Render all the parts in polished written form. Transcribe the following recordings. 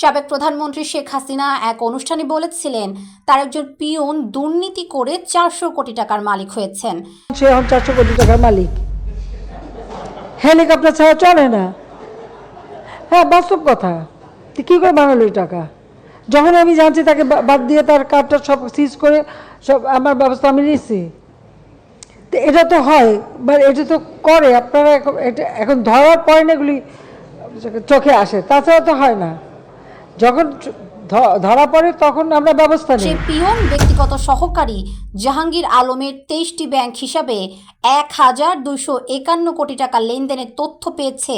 সাবেক প্রধানমন্ত্রী শেখ হাসিনা এক অনুষ্ঠানে বলেছিলেন তার একজন পিয়ন দুর্নীতি করে 400 কোটি টাকার মালিক হয়েছেন। সে এখন 400 কোটি টাকার মালিক। হেলিকপ্টার ছাড়া চলে না। হ্যাঁ, বাস্তব কথা। কি করে বানালো এই টাকা? যখন আমি জানছি তাকে বাদ দিয়ে তার কার্ডটা সব সিজ করে সব আমার ব্যবস্থা আমি নিচ্ছি। তো এটা তো হয়, বাট এটা তো করে আপনারা এটা এখন ধরার পরে না এগুলি চোখে আসে, তাছাড়া তো হয় না। যখন ধরা পড়ে তখন আমরা ব্যবস্থা নিই। সেই পিয়ন ব্যক্তিগত সহকারী জাহাঙ্গীর আলমের 23টি ব্যাংক হিসাবে 1251 কোটি টাকা লেনদেনের তথ্য পেয়েছে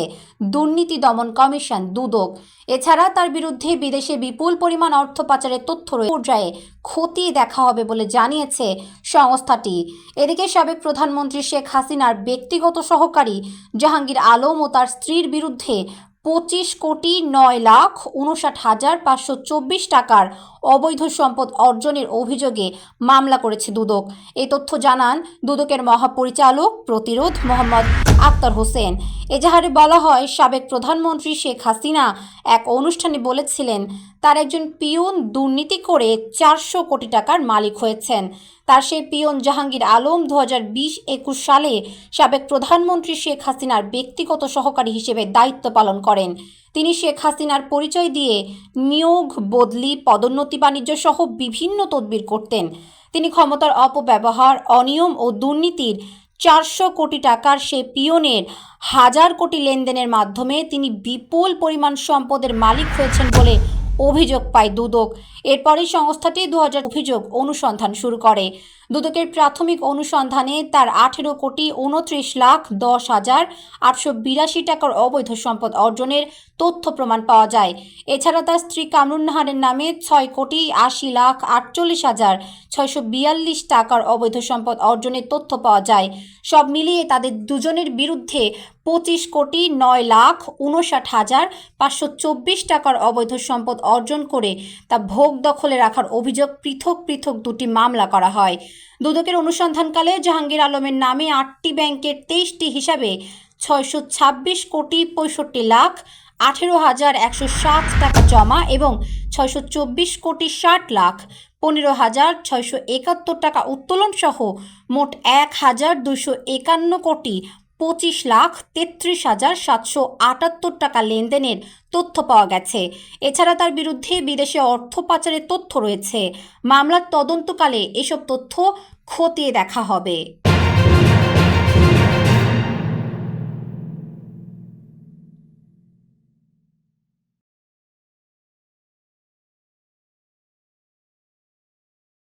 দুর্নীতি দমন কমিশন দুদক। এছাড়া তার বিরুদ্ধে বিদেশে বিপুল পরিমাণ অর্থ পাচারের তথ্য পর্যায়ে খতিয়ে দেখা হবে বলে জানিয়েছে সংস্থাটি। এদিকে সাবেক প্রধানমন্ত্রী শেখ হাসিনার ব্যক্তিগত সহকারী জাহাঙ্গীর আলম ও তার স্ত্রীর বিরুদ্ধে 25,09,59,524 টাকার অবৈধ সম্পদ অর্জনের অভিযোগে মামলা করেছে দুদক। এই তথ্য জানান দুদকের মহাপরিচালক প্রতিরোধ মোহাম্মদ আক্তার হোসেন। এজাহারে বলা হয়, সাবেক প্রধানমন্ত্রী শেখ হাসিনা এক অনুষ্ঠানে বলেছিলেন তার একজন পিয়ন দুর্নীতি করে 400 কোটি টাকার মালিক হয়েছেন। তার সেই পিয়ন জাহাঙ্গীর আলম 2020-21 সালে সাবেক প্রধানমন্ত্রী শেখ হাসিনার ব্যক্তিগত সহকারী হিসেবে দায়িত্ব পালন করেন। তিনি শেখ হাসিনার পরিচয় দিয়ে নিয়োগ, বদলি, পদোন্নতি, বাণিজ্য সহ বিভিন্ন তদবির করতেন। তিনি ক্ষমতার অপব্যবহার, অনিয়ম ও দুর্নীতির 400 কোটি টাকার সে পিয়নের 1000 কোটি লেনদেনের মাধ্যমে তিনি বিপুল পরিমাণ সম্পদের মালিক হয়েছেন বলে অভিযোগ পায় দুদক। এরপরই সংস্থাটি 2000 অভিযোগ অনুসন্ধান শুরু করে। দুদকের প্রাথমিক অনুসন্ধানে তার 18,29,10,882 টাকার অবৈধ সম্পদ অর্জনের তথ্য প্রমাণ পাওয়া যায়। এছাড়া তার স্ত্রী কামরুন নাহারের নামে 6,80,48,642 টাকার অবৈধ সম্পদ অর্জনের তথ্য পাওয়া যায়। সব মিলিয়ে তাদের দুজনের বিরুদ্ধে 25,09,59,524 টাকার অবৈধ সম্পদ অর্জন করে তা ভোগ দখলে রাখার অভিযোগ পৃথক পৃথক দুটি মামলা করা হয়। দুদকের অনুসন্ধানকালে জাহাঙ্গীর আলমের নামে 8টি ব্যাংকের 23টি হিসাবে 626,65,18,160 টাকা জমা এবং 624,60,15,671 টাকা উত্তোলন সহ মোট 1,251,25,33,778 টাকা লেনদেনের তথ্য পাওয়া গেছে। এছাড়া তার বিরুদ্ধে বিদেশে অর্থ পাচারের তথ্য রয়েছে। মামলার তদন্তকালে এসব তথ্য খতিয়ে দেখা হবে।